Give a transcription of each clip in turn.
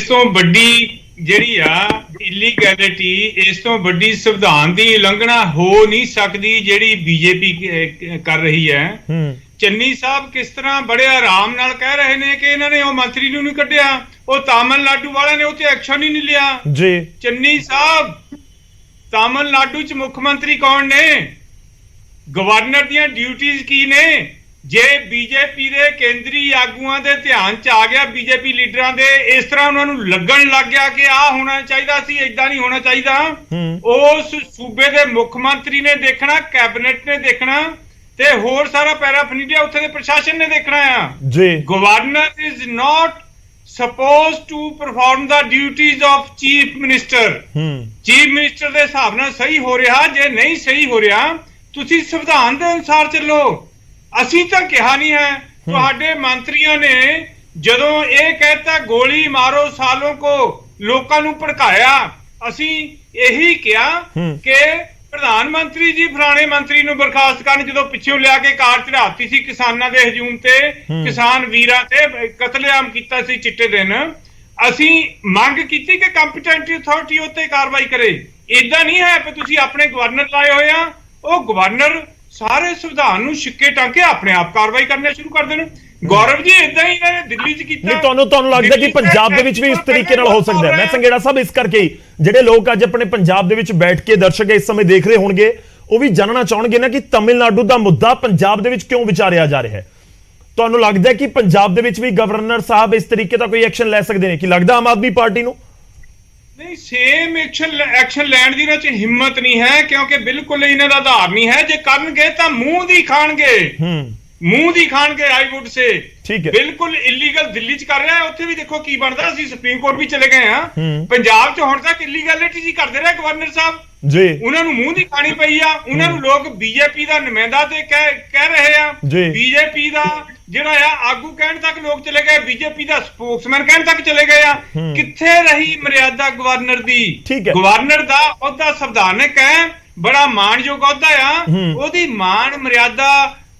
ਇਸ ਤੋਂ ਵੱਡੀ ਜਿਹੜੀ ਆ ਇਲੀਗੈਲਿਟੀ, ਇਸ ਤੋਂ ਵੱਡੀ ਸੰਵਿਧਾਨ ਦੀ ਉਲੰਘਣਾ ਹੋ ਨਹੀਂ ਸਕਦੀ ਜਿਹੜੀ ਬੀਜੇਪੀ ਕਰ ਰਹੀ ਹੈ। ਚੰਨੀ ਸਾਹਿਬ ਕਿਸ ਤਰ੍ਹਾਂ ਬੜੇ ਆਰਾਮ ਨਾਲ ਕਹਿ ਰਹੇ ਨੇ ਕਿ ਇਹਨਾਂ ਨੇ ਉਹ ਮੰਤਰੀ ਨੂੰ ਨਹੀਂ ਕੱਢਿਆ, ਉਹ ਤਾਮਿਲਨਾਡੂ ਵਾਲਿਆਂ ਨੇ ਉਹ ਤੇ ਐਕਸ਼ਨ ਹੀ ਨਹੀਂ ਲਿਆ ਜੀ। ਚੰਨੀ ਸਾਹਿਬ, ਤਾਮਿਲਨਾਡੂ ਚ ਮੁੱਖ ਮੰਤਰੀ ਕੌਣ ਨੇ? ਗਵਰਨਰ ਦੀਆਂ ਡਿਊਟੀਆਂ ਕੀ ਨੇ? ਜੇ ਬੀਜੇਪੀ ਦੇ ਕੇਂਦਰੀ ਆਗੂਆਂ ਦੇ ਧਿਆਨ ਚ ਆ ਗਿਆ, ਬੀਜੇਪੀ ਲੀਡਰਾਂ ਦੇ ਇਸ ਤਰ੍ਹਾਂ ਉਹਨਾਂ ਨੂੰ ਲੱਗਣ ਲੱਗ ਗਿਆ ਕਿ ਆਹ ਹੋਣਾ ਚਾਹੀਦਾ ਸੀ, ਏਦਾਂ ਨਹੀਂ ਹੋਣਾ ਚਾਹੀਦਾ, ਉਸ ਸੂਬੇ ਦੇ ਮੁੱਖ ਮੰਤਰੀ ਨੇ ਦੇਖਣਾ, ਕੈਬਨਿਟ ਨੇ ਦੇਖਣਾ ਤੇ ਹੋਰ ਸਾਰਾ ਪੈਰਾਫਰਨੀਆ ਉੱਥੇ ਦੇ ਪ੍ਰਸ਼ਾਸਨ ਨੇ ਦੇਖਣਾ ਆ ਜੀ। Governor is not supposed to perform the duties of chief minister। Chief minister ਦੇ ਹਿਸਾਬ ਨਾਲ ਸਹੀ ਹੋ ਰਿਹਾ, ਜੇ ਨਹੀਂ ਸਹੀ ਹੋ ਰਿਹਾ ਤੁਸੀਂ ਸੰਵਿਧਾਨ ਦੇ ਅਨੁਸਾਰ ਚੱਲੋ। ਅਸੀਂ ਤਾਂ ਕਿਹਾ ਨਹੀਂ ਹੈ, ਤੁਹਾਡੇ ਮੰਤਰੀਆਂ ਨੇ ਜਦੋਂ ਇਹ ਕਹਿਤਾ ਗੋਲੀ ਮਾਰੋ ਸਾਲੋਂ ਕੋ, ਲੋਕਾਂ ਨੂੰ ਭੜਕਾਇਆ, ਅਸੀਂ ਇਹੀ ਕਿਹਾ ਕਿ ਪ੍ਰਧਾਨ ਮੰਤਰੀ ਜੀ ਫਲਾਣੇ ਮੰਤਰੀ ਨੂੰ ਬਰਖਾਸਤ ਕਰਨ, ਜਦੋਂ ਪਿੱਛੋਂ ਲਿਆ ਕੇ ਕਾਰ ਚੜਾਤੀ ਸੀ ਕਿਸਾਨਾਂ ਦੇ ਹਜੂਮ ਤੇ, ਕਿਸਾਨ ਵੀਰਾਂ ਤੇ ਕਤਲੇਆਮ ਕੀਤਾ ਸੀ ਚਿੱਟੇ ਦਿਨ, ਅਸੀਂ ਮੰਗ ਕੀਤੀ ਕਿ ਕੰਪੀਟੈਂਟ ਅਥਾਰਟੀ ਉੱਤੇ ਕਾਰਵਾਈ ਕਰੇ। ਏਦਾਂ ਨਹੀਂ ਹੈ ਕਿ ਤੁਸੀਂ ਆਪਣੇ ਗਵਰਨਰ ਲਾਏ ਹੋਏ ਆ, ਉਹ ਗਵਰਨਰ ਸਾਰੇ ਸੰਵਿਧਾਨ ਨੂੰ ਛਿੱਕੇ ਟਾਂਕੇ ਆਪਣੇ ਆਪ ਕਾਰਵਾਈ ਕਰਨੇ ਸ਼ੁਰੂ ਕਰ ਦੇਣ। ਗੌਰਵ ਜੀ ਇਦਾਂ ਹੀ ਇਹਨਾਂ ਨੇ ਦਿੱਲੀ 'ਚ ਕੀਤਾ। ਨਹੀਂ, ਤੁਹਾਨੂੰ ਲੱਗਦਾ ਕਿ ਪੰਜਾਬ ਦੇ ਵਿੱਚ ਵੀ ਇਸ ਤਰੀਕੇ ਨਾਲ ਹੋ ਸਕਦਾ ਹੈ? ਮੈਂ ਸੰਘੇੜਾ ਸਾਹਿਬ, ਇਸ ਕਰਕੇ ਹੀ ਜਿਹੜੇ ਲੋਕ ਅੱਜ ਆਪਣੇ ਪੰਜਾਬ ਦੇ ਵਿੱਚ ਬੈਠ ਕੇ ਦਰਸ਼ਕ ਇਸ ਸਮੇਂ ਦੇਖ ਰਹੇ ਹੋਣਗੇ, ਉਹ ਵੀ ਜਾਣਨਾ ਚਾਹਣਗੇ ਨਾ ਕਿ ਤਮਿਲਨਾਡੂ ਦਾ ਮੁੱਦਾ ਪੰਜਾਬ ਦੇ ਵਿੱਚ ਕਿਉਂ ਵਿਚਾਰਿਆ ਜਾ ਰਿਹਾ ਹੈ। ਤੁਹਾਨੂੰ ਲੱਗਦਾ ਹੈ ਕਿ ਪੰਜਾਬ ਦੇ ਵਿੱਚ ਵੀ ਗਵਰਨਰ ਸਾਹਿਬ ਇਸ ਤਰੀਕੇ ਦਾ ਕੋਈ ਐਕਸ਼ਨ ਲੈ ਸਕਦੇ ਨੇ? ਕਿ ਲੱਗਦਾ ਆਮ ਆਦਮੀ ਪਾਰਟੀ ਨੂੰ? ਨਹੀਂ, ਸੇਮ ਐਕਸ਼ਨ ਲੈਣ ਦੀ ਇਹਨਾਂ 'ਚ ਹਿੰਮਤ ਨਹੀਂ ਹੈ, ਕਿਉਂਕਿ ਬਿਲਕੁਲ ਇਹਨਾਂ ਦਾ ਆਧਾਰ ਨਹੀਂ ਹੈ। ਜੇ ਕਰਨਗੇ ਤਾਂ ਮੂੰਹ ਦੀ ਖਾਣਗੇ, ਮੂੰਹ ਦੀ ਖਾਣਗੇ। ਆਈ ਵੁੱਡ ਸੇ ਬਿਲਕੁਲ ਇਲੀਗਲ ਦਿੱਲੀ 'ਚ ਕਰ ਰਿਹਾ, ਉੱਥੇ ਵੀ ਦੇਖੋ ਕੀ ਬਣਦਾ। ਅਸੀਂ ਸੁਪਰੀਮ ਕੋਰਟ ਵੀ ਚਲੇ ਗਏ ਆ, ਪੰਜਾਬ 'ਚ ਹੁਣ ਤੱਕ ਇਲੀਗੈਲਿਟੀ ਜੀ ਕਰਦੇ ਰਹੇ ਗਵਰਨਰ ਸਾਹਿਬ ਜੀ। ਉਹਨਾਂ ਨੂੰ ਮੂੰਹ ਦੀ ਖਾਣੀ ਪਈ ਆ, ਉਹਨਾਂ ਨੂੰ ਲੋਕ ਬੀਜੇਪੀ ਦਾ ਨੁਮਾਇੰਦਾ ਤੇ ਕਹਿ ਰਹੇ ਆ, ਬੀਜੇਪੀ ਦਾ ਜਿਹੜਾ ਆ ਆਗੂ ਕਹਿਣ ਤੱਕ ਲੋਕ ਚਲੇ ਗਏ, ਬੀਜੇਪੀ ਦਾ ਸਪੋਕਸਮੈਨ ਕਹਿਣ ਤੱਕ ਚਲੇ ਗਏ ਆ। ਕਿੱਥੇ ਰਹੀ ਮਰਿਆਦਾ ਗਵਰਨਰ ਦੀ? ਗਵਰਨਰ ਦਾ ਅਹੁਦਾ ਸੰਵਿਧਾਨਿਕ ਹੈ, ਬੜਾ ਮਾਣਯੋਗ ਅਹੁਦਾ ਆ, ਉਹਦੀ ਮਾਣ ਮਰਿਆਦਾ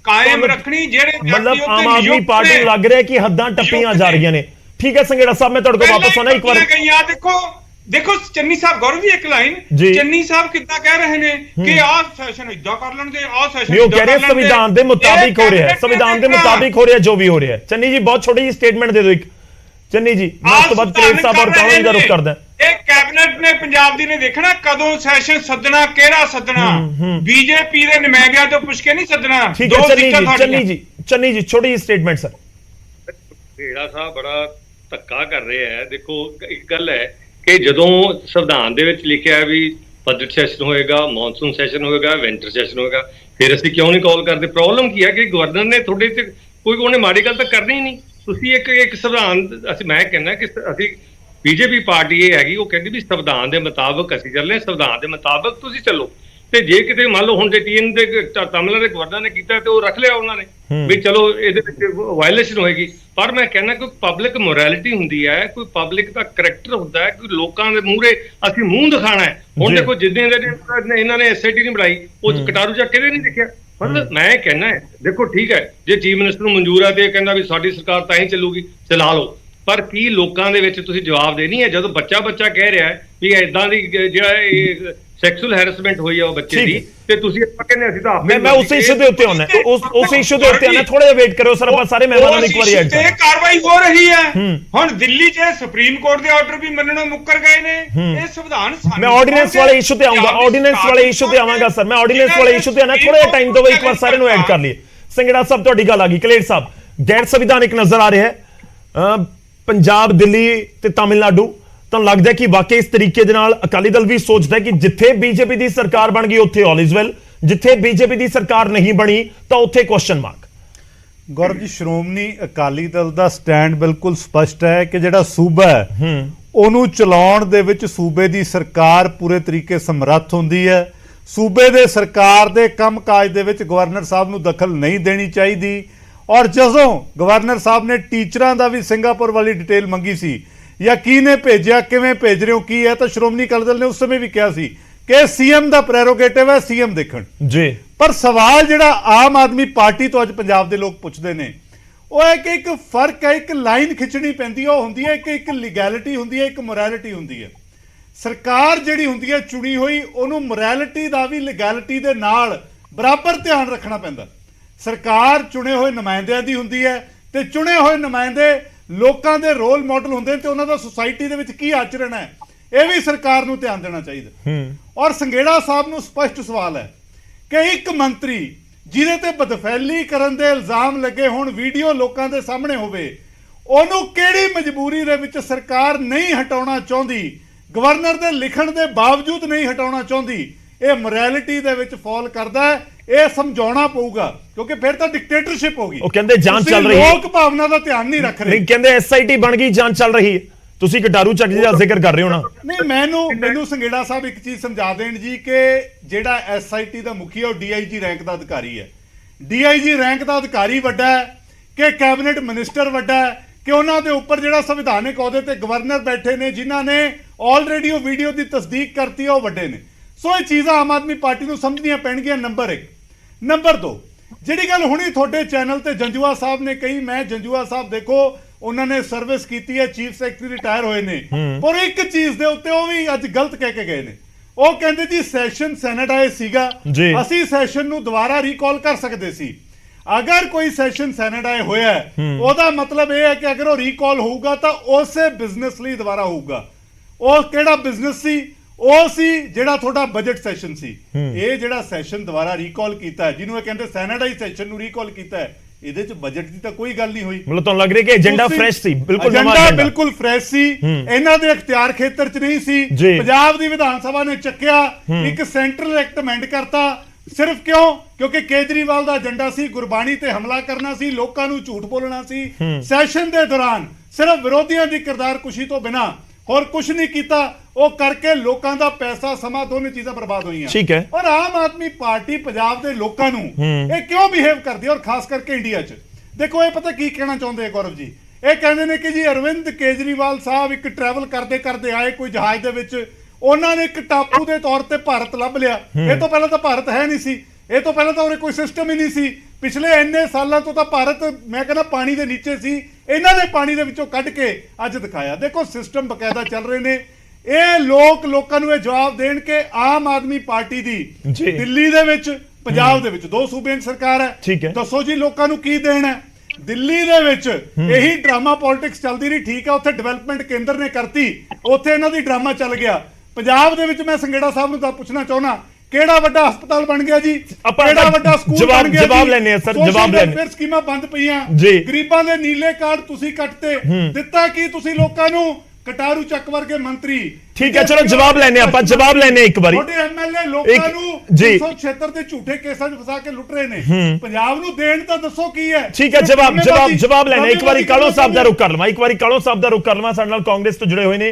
ਕਾਇਮ ਰੱਖਣੀ। ਜਿਹੜੇ ਮਤਲਬ ਆਮ ਆਦਮੀ ਪਾਰਟੀ ਨੂੰ ਲੱਗ ਰਿਹਾ ਕਿ ਹੱਦਾਂ ਟੱਪੀਆਂ ਜਾ ਰਹੀਆਂ ਨੇ। ਠੀਕ ਹੈ ਸੰਘੇੜਾ ਸਾਹਿਬ, ਮੈਂ ਤੁਹਾਡੇ ਕੋਲ ਵਾਪਸ ਆਉਣਾ ਇੱਕ ਵਾਰ। ਦੇਖੋ ਚੰਨੀ ਸਾਹਿਬ, ਗੌਰਵ ਜੀ ਇੱਕ ਲਾਈਨ, ਚੰਨੀ ਸਾਹਿਬ ਕਿੱਦਾਂ ਕਹਿ ਰਹੇ ਨੇ ਕਿ ਆਹ ਸੈਸ਼ਨ ਇਦਾਂ ਕਰ ਲੈਣਗੇ, ਆਹ ਸੈਸ਼ਨ ਉਹ ਕਹਿ ਰਹੇ ਸੰਵਿਧਾਨ ਦੇ ਮੁਤਾਬਿਕ ਹੋ ਰਿਹਾ ਹੈ, ਸੰਵਿਧਾਨ ਦੇ ਮੁਤਾਬਿਕ ਹੋ ਰਿਹਾ ਜੋ ਵੀ ਹੋ ਰਿਹਾ ਹੈ। ਚੰਨੀ ਜੀ ਬਹੁਤ ਛੋਟੀ ਜਿਹੀ ਸਟੇਟਮੈਂਟ ਦੇ ਦਿਓ ਇੱਕ। ਚੰਨੀ ਜੀ, ਮੈਂ ਉਸ ਤੋਂ ਬਾਅਦ ਕਲੇਰ ਸਾਹਿਬ ਔਰ ਕਾਨੂੰਨ ਦਾ ਰੁਖ ਕਰਦਾ। ਇਹ ਕੈਬਨਿਟ ਨੇ ਪੰਜਾਬ ਦੀ ਨੇ ਦੇਖਣਾ ਕਦੋਂ ਸੈਸ਼ਨ ਸੱਦਣਾ, ਕਿਹੜਾ ਸੱਦਣਾ। ਬੀਜੇਪੀ ਦੇ ਨੁਮਾਇੰਦਿਆਂ ਤੋਂ ਪੁੱਛ ਕੇ ਨਹੀਂ ਸੱਦਣਾ। ਠੀਕ ਹੈ ਚੰਨੀ ਜੀ ਛੋਟੀ ਜਿਹੀ ਸਟੇਟਮੈਂਟ ਸਰ। ਢੇੜਾ ਸਾਹਿਬ ਬੜਾ ਧੱਕਾ ਕਰ ਰਿਹਾ ਹੈ। ਦੇਖੋ ਇੱਕ ਗੱਲ ਹੈ ਕਿ ਜਦੋਂ ਸੰਵਿਧਾਨ ਦੇ ਵਿੱਚ ਲਿਖਿਆ ਵੀ ਬਜਟ ਸੈਸ਼ਨ ਹੋਏਗਾ, ਮੌਨਸੂਨ ਸੈਸ਼ਨ ਹੋਏਗਾ, ਵਿੰਟਰ ਸੈਸ਼ਨ ਹੋਏਗਾ, ਫਿਰ ਅਸੀਂ ਕਿਉਂ ਨਹੀਂ ਕਾਲ ਕਰਦੇ? ਪ੍ਰੋਬਲਮ ਕੀ ਹੈ ਕਿ ਗਵਰਨਰ ਨੇ ਤੁਹਾਡੇ ਤੇ ਕੋਈ ਉਹਨੇ ਮਾੜੀ ਗੱਲ ਤਾਂ ਕਰਨੀ ਹੀ ਨਹੀਂ। ਤੁਸੀਂ ਇੱਕ ਸੰਵਿਧਾਨ, ਮੈਂ ਕਹਿੰਦਾ ਕਿ ਅਸੀਂ ਬੀਜੇਪੀ ਪਾਰਟੀ ਇਹ ਹੈਗੀ, ਉਹ ਕਹਿੰਦੀ ਵੀ ਸੰਵਿਧਾਨ ਦੇ ਮੁਤਾਬਕ ਅਸੀਂ ਚੱਲੇ, ਸੰਵਿਧਾਨ ਦੇ ਮੁਤਾਬਕ ਤੁਸੀਂ ਚੱਲੋ। ਤੇ ਜੇ ਕਿਤੇ ਮੰਨ ਲਓ ਹੁਣ ਜੇ ਟੀਐਨ ਦੇ ਤਮਿਲਨਾਡੂ ਦੇ ਗਵਰਨਰ ਨੇ ਕੀਤਾ ਤੇ ਉਹ ਰੱਖ ਲਿਆ ਉਹਨਾਂ ਨੇ ਵੀ ਚਲੋ ਇਹਦੇ ਵਿੱਚ ਵਾਇਲੇਸ਼ਨ ਹੋਏਗੀ। ਪਰ ਮੈਂ ਕਹਿੰਦਾ ਕੋਈ ਪਬਲਿਕ ਮੋਰੈਲਿਟੀ ਹੁੰਦੀ ਹੈ, ਕੋਈ ਪਬਲਿਕ ਦਾ ਕਰੈਕਟਰ ਹੁੰਦਾ ਹੈ, ਕੋਈ ਲੋਕਾਂ ਦੇ ਮੂਹਰੇ ਅਸੀਂ ਮੂੰਹ ਦਿਖਾਣਾ ਹੈ। ਹੁਣ ਦੇਖੋ ਜਿੱਦਾਂ ਦੇ ਇਹਨਾਂ ਨੇ ਐਸਆਈਟੀ ਨਹੀਂ ਬਣਾਈ, ਉਹ ਕਟਾਰੂ ਚੱਕ ਕੇ ਨਹੀਂ ਦਿਖਿਆ। ਮਤਲਬ ਮੈਂ ਕਹਿੰਦਾ ਦੇਖੋ ਠੀਕ ਹੈ, ਜੇ ਚੀਫ ਮਿਨਿਸਟਰ ਨੂੰ ਮਨਜ਼ੂਰ ਹੈ ਤੇ ਕਹਿੰਦਾ ਵੀ ਸਾਡੀ ਸਰਕਾਰ ਤਾਂ ਹੀ ਚੱਲੂਗੀ, ਚਲਾ ਲਓ। ਪਰ ਕੀ ਲੋਕਾਂ ਦੇ ਵਿੱਚ ਤੁਸੀਂ ਜਵਾਬ ਦੇਣੀ ਹੈ? ਜਦੋਂ ਬੱਚਾ ਕਹਿ ਰਿਹਾ ਹੈ ਵੀ ਏਦਾਂ ਦੀ ਜਿਹੜਾ ਸੈਕਸ਼ੂਅਲ ਹੈਰੈਸਮੈਂਟ ਹੋਈ ਆ ਉਹ ਬੱਚੇ ਦੀ, ਤੇ ਤੁਸੀਂ ਆਪਾਂ ਕਹਿੰਦੇ ਅਸੀਂ ਤਾਂ ਮੈਂ ਉਸ ਇਸ਼ੂ ਦੇ ਉੱਤੇ ਆਉਣਾ, ਉਸ ਇਸ਼ੂ ਦੇ ਉੱਤੇ ਆਉਣਾ। ਥੋੜਾ ਜਿਹਾ ਵੇਟ ਕਰੋ ਸਰ, ਆਪਾਂ ਸਾਰੇ ਮਹਿਮਾਨਾਂ ਨੂੰ ਇੱਕ ਵਾਰੀ ਐਡ ਕਰਾਂਗੇ। ਕਾਰਵਾਈ ਹੋ ਰਹੀ ਹੈ ਹੁਣ ਦਿੱਲੀ 'ਚ, ਸੁਪਰੀਮ ਕੋਰਟ ਦੇ ਆਰਡਰ ਵੀ ਮੰਨਣੋਂ ਮੁੱਕਰ ਗਏ ਨੇ। ਇਹ ਸੰਵਿਧਾਨ ਮੈਂ ਆਰਡੀਨੈਂਸ ਵਾਲੇ ਇਸ਼ੂ ਤੇ ਆਉਂਗਾ, ਆਰਡੀਨੈਂਸ ਵਾਲੇ ਇਸ਼ੂ ਤੇ ਆਵਾਂਗਾ ਸਰ। ਮੈਂ ਆਰਡੀਨੈਂਸ ਵਾਲੇ ਇਸ਼ੂ ਤੇ ਆਣਾ, ਥੋੜਾ ਜਿਹਾ ਟਾਈਮ ਦਿਓ, ਇੱਕ ਵਾਰ ਸਾਰਿਆਂ ਨੂੰ ਐਡ ਕਰ ਲਈਏ। ਸੰਘੇੜਾ ਸਾਹਿਬ ਤੁਹਾਡੀ ਗੱਲ ਆ ਗਈ, ਕਲੇਰ ਸਾਹਿਬ ਗੈਰ ਸੰਵਿਧਾਨਿਕ ਨਜ਼ਰ ਆ ਰਿਹਾ ਹੈ ਪੰਜਾਬ, ਦਿੱਲੀ ਤੇ ਤਾਮਿਲਨਾਡੂ। ਤੁਹਾਨੂੰ ਲੱਗਦਾ ਕਿ ਵਾਕਈ ਇਸ ਤਰੀਕੇ ਦੇ ਨਾਲ ਅਕਾਲੀ ਦਲ ਵੀ ਸੋਚਦਾ ਕਿ ਜਿੱਥੇ ਬੀਜੇਪੀ ਦੀ ਸਰਕਾਰ ਬਣ ਗਈ ਉੱਥੇ ਆਲ ਇਜ਼ ਵੈਲ, ਜਿੱਥੇ ਬੀਜੇਪੀ ਦੀ ਸਰਕਾਰ ਨਹੀਂ ਬਣੀ ਤਾਂ ਉੱਥੇ ਕੁਐਸਚਨ ਮਾਰਕ? ਗੌਰਵ ਜੀ, ਸ਼੍ਰੋਮਣੀ ਅਕਾਲੀ ਦਲ ਦਾ ਸਟੈਂਡ ਬਿਲਕੁਲ ਸਪਸ਼ਟ ਹੈ ਕਿ ਜਿਹੜਾ ਸੂਬਾ ਹੈ ਉਹਨੂੰ ਚਲਾਉਣ ਦੇ ਵਿੱਚ ਸੂਬੇ ਦੀ ਸਰਕਾਰ ਪੂਰੇ ਤਰੀਕੇ ਸਮਰੱਥ ਹੁੰਦੀ ਹੈ। ਸੂਬੇ ਦੇ ਸਰਕਾਰ ਦੇ ਕੰਮਕਾਜ ਦੇ ਵਿੱਚ ਗਵਰਨਰ ਸਾਹਿਬ ਨੂੰ ਦਖਲ ਨਹੀਂ ਦੇਣੀ ਚਾਹੀਦੀ। ਔਰ ਜਦੋਂ ਗਵਰਨਰ ਸਾਹਿਬ ਨੇ ਟੀਚਰਾਂ ਦਾ ਵੀ ਸਿੰਗਾਪੁਰ ਵਾਲੀ ਡਿਟੇਲ ਮੰਗੀ ਸੀ ਜਾਂ ਕਿਹਨੇ ਭੇਜਿਆ, ਕਿਵੇਂ ਭੇਜ ਰਹੇ ਹੋ, ਕੀ ਹੈ, ਤਾਂ ਸ਼੍ਰੋਮਣੀ ਅਕਾਲੀ ਦਲ ਨੇ ਉਸ ਸਮੇਂ ਵੀ ਕਿਹਾ ਸੀ ਕਿ ਸੀਐਮ ਦਾ ਪ੍ਰੈਰੋਗੇਟਿਵ ਹੈ, ਸੀਐਮ ਦੇਖਣ ਜੀ। ਪਰ ਸਵਾਲ ਜਿਹੜਾ ਆਮ ਆਦਮੀ ਪਾਰਟੀ ਤੋਂ ਅੱਜ ਪੰਜਾਬ ਦੇ ਲੋਕ ਪੁੱਛਦੇ ਨੇ ਉਹ ਹੈ ਕਿ ਇੱਕ ਫਰਕ ਹੈ, ਇੱਕ ਲਾਈਨ ਖਿੱਚਣੀ ਪੈਂਦੀ ਹੈ। ਉਹ ਹੁੰਦੀ ਹੈ ਕਿ ਇੱਕ ਲੀਗੈਲਿਟੀ ਹੁੰਦੀ ਹੈ, ਇੱਕ ਮੋਰੈਲਿਟੀ ਹੁੰਦੀ ਹੈ। ਸਰਕਾਰ ਜਿਹੜੀ ਹੁੰਦੀ ਹੈ ਚੁਣੀ ਹੋਈ, ਉਹਨੂੰ ਮੋਰੈਲਿਟੀ ਦਾ ਵੀ ਲੀਗੈਲਿਟੀ ਦੇ ਨਾਲ ਬਰਾਬਰ ਧਿਆਨ ਰੱਖਣਾ ਪੈਂਦਾ। ਸਰਕਾਰ ਚੁਣੇ ਹੋਏ ਨੁਮਾਇੰਦਿਆਂ ਦੀ ਹੁੰਦੀ ਹੈ ਤੇ ਚੁਣੇ ਹੋਏ ਨੁਮਾਇੰਦੇ ਲੋਕਾਂ ਦੇ ਰੋਲ ਮਾਡਲ ਹੁੰਦੇ ਨੇ ਤੇ ਉਹਨਾਂ ਦਾ ਸੁਸਾਇਟੀ ਦੇ ਵਿੱਚ ਕੀ ਆਚਰਣ ਹੈ, ਇਹ ਵੀ ਸਰਕਾਰ ਨੂੰ ਧਿਆਨ ਦੇਣਾ ਚਾਹੀਦਾ। ਔਰ ਸੰਘੇੜਾ ਸਾਹਿਬ ਨੂੰ ਸਪਸ਼ਟ ਸਵਾਲ ਹੈ ਕਿ ਇੱਕ ਮੰਤਰੀ ਜਿਹਦੇ ਤੇ ਬਦਫੈਲੀ ਕਰਨ ਦੇ ਇਲਜ਼ਾਮ ਲੱਗੇ ਹੋਣ, ਵੀਡੀਓ ਲੋਕਾਂ ਦੇ ਸਾਹਮਣੇ ਹੋਵੇ, ਉਹਨੂੰ ਕਿਹੜੀ ਮਜਬੂਰੀ ਦੇ ਵਿੱਚ ਸਰਕਾਰ ਨਹੀਂ ਹਟਾਉਣਾ ਚਾਹੁੰਦੀ, ਗਵਰਨਰ ਦੇ ਲਿਖਣ ਦੇ ਬਾਵਜੂਦ ਨਹੀਂ ਹਟਾਉਣਾ ਚਾਹੁੰਦੀ। ਇਹ ਮੋਰੈਲਿਟੀ ਦੇ ਵਿੱਚ ਫਾਲ ਕਰਦਾ ਹੈ। ਇਹ ਸਮਝਾਉਣਾ ਪਊਗਾ ਕਿਉਂਕਿ ਫਿਰ ਤਾਂ ਡਿਕਟੇਟਰਸ਼ਿਪ ਹੋ ਗਈ। ਉਹ ਕਹਿੰਦੇ ਜਾਂਚ ਚੱਲ ਰਹੀ ਹੈ, ਲੋਕ ਭਾਵਨਾ ਦਾ ਧਿਆਨ ਨਹੀਂ ਰੱਖ ਰਹੇ। ਨਹੀਂ ਕਹਿੰਦੇ ਐਸਆਈਟੀ ਬਣ ਗਈ, ਜਾਂਚ ਚੱਲ ਰਹੀ ਹੈ। ਤੁਸੀਂ ਕਟਾਰੂ ਚੱਕ ਜੀ ਦਾ ਜ਼ਿਕਰ ਕਰ ਰਹੇ ਹੋ ਨਾ। ਨਹੀਂ, ਮੈਨੂੰ ਸੰਘੇੜਾ ਸਾਹਿਬ ਇੱਕ ਚੀਜ਼ ਸਮਝਾ ਦੇਣ ਜੀ ਕਿ ਜਿਹੜਾ ਐਸਆਈਟੀ ਦਾ ਮੁਖੀ ਹੈ ਉਹ ਡੀਆਈਜੀ ਰੈਂਕ ਦਾ ਅਧਿਕਾਰੀ ਹੈ। ਡੀਆਈਜੀ ਰੈਂਕ ਦਾ ਅਧਿਕਾਰੀ ਵੱਡਾ ਹੈ ਕਿ ਕੈਬਨਿਟ ਮਿਨਿਸਟਰ ਵੱਡਾ ਹੈ ਕਿ ਉਹਨਾਂ ਦੇ ਉੱਪਰ ਜਿਹੜਾ ਸੰਵਿਧਾਨਿਕ ਅਹੁਦੇ ਤੇ ਗਵਰਨਰ ਬੈਠੇ ਨੇ, ਜਿਨ੍ਹਾਂ ਨੇ ਆਲਰੇਡੀ ਉਹ ਵੀਡੀਓ ਦੀ ਤਸਦੀਕ ਕਰਤੀ ਹੈ, ਉਹ ਵੱਡੇ ਨੇ। ਸੋ ਇਹ ਚੀਜ਼ਾਂ ਆਮ ਆਦਮੀ ਪਾਰਟੀ ਨੂੰ ਸਮਝਣੀਆਂ ਪੈਣਗੀਆਂ। ਨੰਬਰ 1। ਨੰਬਰ 2, ਜਿਹੜੀ ਗੱਲ ਹੁਣੀ ਤੁਹਾਡੇ ਚੈਨਲ ਤੇ ਜੰਜੂਆ ਸਾਹਿਬ ਨੇ ਕਹੀ, ਮੈਂ ਜੰਜੂਆ ਸਾਹਿਬ ਦੇਖੋ ਉਹਨਾਂ ਨੇ ਸਰਵਿਸ ਕੀਤੀ ਹੈ, ਚੀਫ ਸੈਕਟਰੀ ਰਿਟਾਇਰ ਹੋਏ ਨੇ, ਪਰ ਇੱਕ ਚੀਜ਼ ਦੇ ਉੱਤੇ ਉਹ ਵੀ ਅੱਜ ਗਲਤ ਕਹਿ ਕੇ ਗਏ ਨੇ। ਉਹ ਕਹਿੰਦੇ ਜੀ ਸੈਸ਼ਨ ਸੈਨੇਟਾਈਜ਼ ਸੀਗਾ, ਅਸੀਂ ਸੈਸ਼ਨ ਨੂੰ ਦੁਬਾਰਾ ਰੀਕਾਲ ਕਰ ਸਕਦੇ ਸੀ। ਅਗਰ ਕੋਈ ਸੈਸ਼ਨ ਸੈਨੇਟਾਈਜ਼ ਹੋਇਆ ਉਹਦਾ ਮਤਲਬ ਇਹ ਹੈ ਕਿ ਅਗਰ ਉਹ ਰੀਕਾਲ ਹੋਊਗਾ ਤਾਂ ਉਸੇ ਬਿਜ਼ਨਸ ਲਈ ਦੁਬਾਰਾ ਹੋਊਗਾ। ਉਹ ਕਿਹੜਾ ਬਿਜ਼ਨਸ ਸੀ? ਉਹ ਸੀ ਜਿਹੜਾ ਤੁਹਾਡਾ ਬਜਟ ਸੈਸ਼ਨ ਸੀ। ਇਹ ਜਿਹੜਾ ਸੈਸ਼ਨ ਦੁਬਾਰਾ ਰੀਕਾਲ ਕੀਤਾ ਹੈ, ਜਿਹਨੂੰ ਇਹ ਕਹਿੰਦੇ ਸੈਨੇਟਾਈਜ਼ ਸੈਸ਼ਨ ਨੂੰ ਰੀਕਾਲ ਕੀਤਾ ਹੈ, ਇਹਦੇ ਚ ਬਜਟ ਦੀ ਤਾਂ ਕੋਈ ਗੱਲ ਨਹੀਂ ਹੋਈ। ਮਤਲਬ ਤੁਹਾਨੂੰ ਲੱਗ ਰਿਹਾ ਕਿ ਏਜੰਡਾ ਫਰੈਸ਼ ਸੀ? ਬਿਲਕੁਲ ਨਵਾਂ ਏਜੰਡਾ ਬਿਲਕੁਲ ਫਰੈਸ਼ ਸੀ, ਇਹਨਾਂ ਦੇ ਇਖਤਿਆਰ ਖੇਤਰ ਚ ਨਹੀਂ ਸੀ। ਪੰਜਾਬ ਦੀ ਵਿਧਾਨ ਸਭਾ ਨੇ ਚੱਕਿਆ, ਇੱਕ ਸੈਂਟਰਲ ਐਕਟ ਅਮੈਂਡ ਕਰਤਾ। ਸਿਰਫ ਕਿਉਂ? ਕਿਉਂਕਿ ਕੇਜਰੀਵਾਲ ਦਾ ਏਜੰਡਾ ਸੀ ਗੁਰਬਾਣੀ ਤੇ ਹਮਲਾ ਕਰਨਾ ਸੀ, ਲੋਕਾਂ ਨੂੰ ਝੂਠ ਬੋਲਣਾ ਸੀ। ਸੈਸ਼ਨ ਦੇ ਦੌਰਾਨ ਸਿਰਫ ਵਿਰੋਧੀਆਂ ਦੀ ਕਿਰਦਾਰਕੁਸ਼ੀ ਤੋਂ ਬਿਨਾਂ ਹੋਰ ਕੁਝ ਨਹੀਂ ਕੀਤਾ। ਉਹ ਕਰਕੇ ਲੋਕਾਂ ਦਾ ਪੈਸਾ, ਸਮਾਂ, ਦੋਨੇ ਚੀਜ਼ਾਂ ਬਰਬਾਦ ਹੋਈਆਂ। ਠੀਕ ਹੈ। ਔਰ ਆਮ ਆਦਮੀ ਪਾਰਟੀ ਪੰਜਾਬ ਦੇ ਲੋਕਾਂ ਨੂੰ ਇਹ ਕਿਉਂ ਬਿਹੇਵ ਕਰਦੀ ਹੈ, ਔਰ ਖਾਸ ਕਰਕੇ ਇੰਡੀਆ 'ਚ ਦੇਖੋ, ਇਹ ਪਤਾ ਕੀ ਕਹਿਣਾ ਚਾਹੁੰਦੇ ਆ ਗੌਰਵ ਜੀ? ਇਹ ਕਹਿੰਦੇ ਨੇ ਕਿ ਜੀ ਅਰਵਿੰਦ ਕੇਜਰੀਵਾਲ ਸਾਹਿਬ ਇੱਕ ਟਰੈਵਲ ਕਰਦੇ ਕਰਦੇ ਆਏ ਕੋਈ ਜਹਾਜ਼ ਦੇ ਵਿੱਚ, ਉਹਨਾਂ ਨੇ ਇੱਕ ਟਾਪੂ ਦੇ ਤੌਰ ਤੇ ਭਾਰਤ ਲੱਭ ਲਿਆ। ਇਹ ਤੋਂ ਪਹਿਲਾਂ ਤਾਂ ਭਾਰਤ ਹੈ ਨਹੀਂ ਸੀ, ਇਹ ਤੋਂ ਪਹਿਲਾਂ ਤਾਂ ਉਰੇ ਕੋਈ ਸਿਸਟਮ ਹੀ ਨਹੀਂ ਸੀ। ਪਿਛਲੇ ਇੰਨੇ ਸਾਲਾਂ ਤੋਂ ਤਾਂ ਭਾਰਤ, ਮੈਂ ਕਹਿੰਦਾ, ਪਾਣੀ ਦੇ ਨੀਚੇ ਸੀ। ਇਹਨਾਂ ਨੇ ਪਾਣੀ ਦੇ ਵਿੱਚੋਂ ਕੱਢ ਕੇ ਅੱਜ ਦਿਖਾਇਆ। ਦੇਖੋ ਸਿਸਟਮ ਬਕਾਇਦਾ ਚੱਲ ਰਹੇ ਨੇ। ਇਹ ਲੋਕਾਂ ਨੂੰ ਇਹ ਜਵਾਬ ਦੇਣ ਕਿ ਆਮ ਆਦਮੀ ਪਾਰਟੀ ਦੀ ਦਿੱਲੀ ਦੇ ਵਿੱਚ, ਪੰਜਾਬ ਦੇ ਵਿੱਚ 2 ਸੂਬਿਆਂ 'ਚ ਸਰਕਾਰ ਹੈ। ਦੱਸੋ ਜੀ ਲੋਕਾਂ ਨੂੰ ਕੀ ਦੇਣ ਹੈ? ਦਿੱਲੀ ਦੇ ਵਿੱਚ ਇਹੀ ਡਰਾਮਾ ਪੋਲਿਟਿਕਸ ਚੱਲਦੀ ਰਹੀ। ਠੀਕ ਹੈ, ਉੱਥੇ ਡਿਵੈਲਪਮੈਂਟ ਕੇਂਦਰ ਨੇ ਕਰਤੀ, ਉੱਥੇ ਇਹਨਾਂ ਦੀ ਡਰਾਮਾ ਚੱਲ ਗਿਆ। ਪੰਜਾਬ ਦੇ ਵਿੱਚ ਮੈਂ ਸੰਘੇੜਾ ਸਾਹਿਬ ਨੂੰ ਤਾਂ ਪੁੱਛਣਾ ਚਾਹੁੰਦਾ, ਕਿਹੜਾ ਵੱਡਾ ਹਸਪਤਾਲ ਬਣ ਗਿਆ ਜੀ? ਕਿਹੜਾ ਵੱਡਾ ਸਕੂਲ ਬਣ ਗਿਆ? ਜਵਾਬ ਲੈਣੇ ਆ ਸਰ, ਜਵਾਬ ਲੈਣੇ। ਫਿਰ ਸਕੀਮਾਂ ਬੰਦ ਪਈਆਂ, ਗਰੀਬਾਂ ਦੇ ਨੀਲੇ ਕਾਰਡ ਤੁਸੀਂ ਕੱਟਤੇ, ਦਿੱਤਾ ਕੀ ਤੁਸੀਂ ਲੋਕਾਂ ਨੂੰ? ਕਟਾਰੂ ਚੱਕ ਵਰਗੇ ਮੰਤਰੀ। ਠੀਕ ਹੈ, ਚਲੋ ਜਵਾਬ ਲੈਣੇ ਆਪਾਂ, ਜਵਾਬ ਲੈਣੇ ਇੱਕ ਵਾਰੀ। ਤੁਹਾਡੇ ਐਮਐਲਏ ਲੋਕਾਂ ਨੂੰ 376 ਦੇ ਝੂਠੇ ਕੇਸਾਂ 'ਚ ਫਸਾ ਕੇ ਲੁੱਟ ਰਹੇ ਨੇ। ਪੰਜਾਬ ਨੂੰ ਦੇਣ ਤਾਂ ਦੱਸੋ ਕੀ ਹੈ? ਠੀਕ ਹੈ, ਜਵਾਬ ਲੈਣੇ। ਇੱਕ ਵਾਰੀ ਕਾਲੋ ਸਾਹਿਬ ਦਾ ਰੁਖ ਕਰ ਲਵਾਂ, ਇੱਕ ਵਾਰੀ ਕਾਲੋ ਸਾਹਿਬ ਦਾ ਰੁਖ ਕਰ ਲਵਾਂ। ਸਾਡੇ ਨਾਲ ਕਾਂਗਰਸ ਤੋਂ ਜੁੜੇ ਹੋਏ ਨੇ,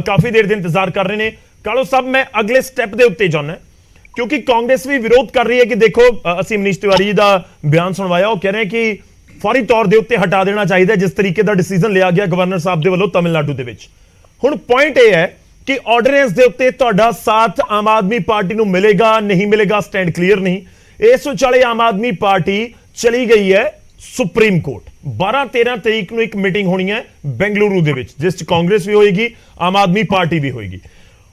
ਕਾਫੀ ਦੇਰ ਦੇ ਇੰਤਜ਼ਾਰ ਕਰ ਰਹੇ ਨੇ। ਕਾਲੋ ਸਾਹਿਬ, ਮੈਂ ਅਗਲੇ ਸਟੈਪ ਦੇ ਉੱਤੇ ਜਾਣਾ ਕਿਉਂਕਿ ਕਾਂਗਰਸ ਵੀ ਵਿਰੋਧ ਕਰ ਰਹੀ ਹੈ ਕਿ ਦੇਖੋ, ਅਸੀਂ ਮਨੀਸ਼ ਤਿਵਾੜੀ ਦਾ ਬਿਆਨ ਸੁਣਵਾਇਆ, ਉਹ ਕਹਿ ਰਹੇ ਕਿ ਫੌਰੀ ਤੌਰ ਦੇ ਉੱਤੇ ਹਟਾ ਦੇਣਾ ਚਾਹੀਦਾ ਜਿਸ ਤਰੀਕੇ ਦਾ ਡਿਸੀਜਨ ਲਿਆ ਗਿਆ ਗਵਰਨਰ ਸਾਹਿਬ ਦੇ ਵੱਲੋਂ ਤਮਿਲਨਾਡੂ ਦੇ ਵਿੱਚ। ਹੁਣ ਪੁਆਇੰਟ ਇਹ ਹੈ ਕਿ ਆਰਡੀਨੈਂਸ ਦੇ ਉੱਤੇ ਤੁਹਾਡਾ ਸਾਥ ਆਮ ਆਦਮੀ ਪਾਰਟੀ ਨੂੰ ਮਿਲੇਗਾ ਨਹੀਂ ਮਿਲੇਗਾ, ਸਟੈਂਡ ਕਲੀਅਰ ਨਹੀਂ। ਇਸ ਵਿਚਾਲੇ ਆਮ ਆਦਮੀ ਪਾਰਟੀ ਚਲੀ ਗਈ ਹੈ ਸੁਪਰੀਮ ਕੋਰਟ। 12-13 ਤਰੀਕ ਨੂੰ ਇੱਕ ਮੀਟਿੰਗ ਹੋਣੀ ਹੈ ਬੈਂਗਲੁਰੂ ਦੇ ਵਿੱਚ, ਜਿਸ 'ਚ ਕਾਂਗਰਸ ਵੀ ਹੋਏਗੀ, ਆਮ ਆਦਮੀ ਪਾਰਟੀ ਵੀ ਹੋਏਗੀ।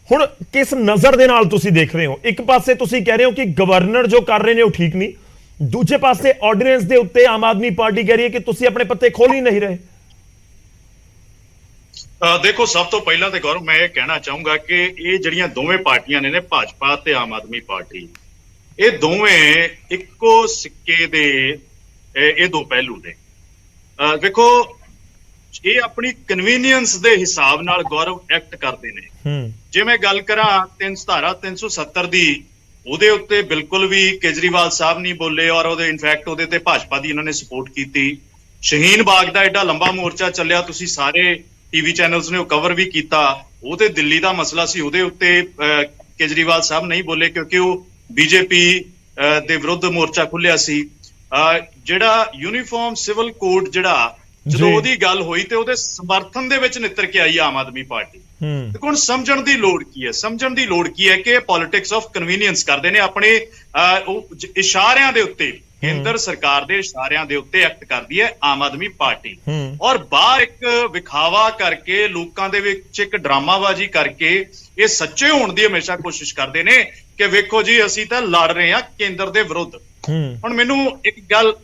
ਹੁਣ ਕਿਸ ਨਜ਼ਰ ਦੇ ਨਾਲ ਤੁਸੀਂ ਦੇਖ ਰਹੇ ਹੋ? ਇੱਕ ਪਾਸੇ ਤੁਸੀਂ ਕਹਿ ਰਹੇ ਹੋ ਕਿ ਗਵਰਨਰ ਜੋ ਕਰ ਰਹੇ ਨੇ ਉਹ ਠੀਕ ਨਹੀਂ, ਦੂਜੇ ਪਾਸੇ ਆਰਡੀਨੈਂਸ ਦੇ ਉੱਤੇ ਆਮ ਆਦਮੀ ਪਾਰਟੀ ਕਹਿ ਰਹੀ ਹੈ ਕਿ ਤੁਸੀਂ ਆਪਣੇ ਪੱਤੇ ਖੋਲ ਹੀ ਨਹੀਂ ਰਹੇ। ਦੇਖੋ, ਸਭ ਤੋਂ ਪਹਿਲਾਂ ਤੇ ਗੌਰਵ ਮੈਂ ਇਹ ਕਹਿਣਾ ਚਾਹੂੰਗਾ ਕਿ ਇਹ ਜਿਹੜੀਆਂ ਦੋਵੇਂ ਪਾਰਟੀਆਂ ਨੇ, ਭਾਜਪਾ ਤੇ ਆਮ ਆਦਮੀ ਪਾਰਟੀ, ਇਹ ਦੋਵੇਂ ਇੱਕੋ ਸਿੱਕੇ ਦੇ ਇਹ 2 ਪਹਿਲੂ ਨੇ। ਵੇਖੋ, ਇਹ ਆਪਣੀ ਕਨਵੀਨੀਅੰਸ ਦੇ ਹਿਸਾਬ ਨਾਲ ਗੌਰਵ ਐਕਟ ਕਰਦੇ ਨੇ। ਜੇ ਮੈਂ ਗੱਲ ਕਰਾਂ ਧਾਰਾ 370 ਦੀ, ਉਹਦੇ ਉੱਤੇ ਬਿਲਕੁਲ ਵੀ ਕੇਜਰੀਵਾਲ ਸਾਹਿਬ ਨਹੀਂ ਬੋਲੇ ਔਰ ਉਹਦੇ ਇਨਫੈਕਟ ਉਹਦੇ ਤੇ ਭਾਜਪਾ ਦੀ ਇਹਨਾਂ ਨੇ ਸਪੋਰਟ ਕੀਤੀ। ਸ਼ਹੀਨ ਬਾਗ ਦਾ ਐਡਾ ਲੰਬਾ ਮੋਰਚਾ ਚੱਲਿਆ, ਤੁਸੀਂ ਸਾਰੇ ਟੀਵੀ ਚੈਨਲਸ ਨੇ ਉਹ ਕਵਰ ਵੀ ਕੀਤਾ। ਉਹ ਤੇ ਦਿੱਲੀ ਦਾ ਮਸਲਾ ਸੀ, ਉਹਦੇ ਉੱਤੇ ਕੇਜਰੀਵਾਲ ਸਾਹਿਬ ਨਹੀਂ ਬੋਲੇ ਕਿਉਂਕਿ ਉਹ ਬੀਜੇਪੀ ਦੇ ਵਿਰੁੱਧ ਮੋਰਚਾ ਖੁੱਲਿਆ ਸੀ। ਜਿਹੜਾ ਯੂਨੀਫਾਰਮ ਸਿਵਲ ਕੋਡ, ਜਿਹੜਾ ਜਦੋਂ ਉਹਦੀ ਗੱਲ ਹੋਈ ਤੇ ਉਹਦੇ ਸਮਰਥਨ ਦੇ ਵਿੱਚ ਨਿੱਤਰ ਕੇ ਆਈ ਆਮ ਆਦਮੀ ਪਾਰਟੀ। ਦੇਖੋ, ਹੁਣ ਸਮਝਣ ਦੀ ਲੋੜ ਕੀ ਹੈ? ਸਮਝਣ ਦੀ ਲੋੜ ਕੀ ਹੈ ਕਿ ਪੋਲਿਟਿਕਸ ਆਫ ਕਨਵੀਨੀਅੰਸ ਕਰਦੇ ਨੇ ਆਪਣੇ ਇਸ਼ਾਰਿਆਂ ਦੇ ਉੱਤੇ। ਕੇਂਦਰ ਸਰਕਾਰ ਦੇ ਇਸ਼ਾਰਿਆਂ ਦੇ ਉੱਤੇ ਐਕਟ ਕਰਦੀ ਹੈ ਆਮ ਆਦਮੀ ਪਾਰਟੀ। ਔਰ ਬਾਹਰ ਇੱਕ ਵਿਖਾਵਾ ਕਰਕੇ, ਲੋਕਾਂ ਦੇ ਵਿੱਚ ਇੱਕ ਡਰਾਮਾਬਾਜ਼ੀ ਕਰਕੇ ਇਹ ਸੱਚੇ ਹੋਣ ਦੀ ਹਮੇਸ਼ਾ ਕੋਸ਼ਿਸ਼ ਕਰਦੇ ਨੇ ਕਿ ਵੇਖੋ ਜੀ ਅਸੀਂ ਤਾਂ ਲੜ ਰਹੇ ਹਾਂ ਕੇਂਦਰ ਦੇ ਵਿਰੁੱਧ। ਹੁਣ ਮੈਨੂੰ ਇੱਕ ਗੱਲ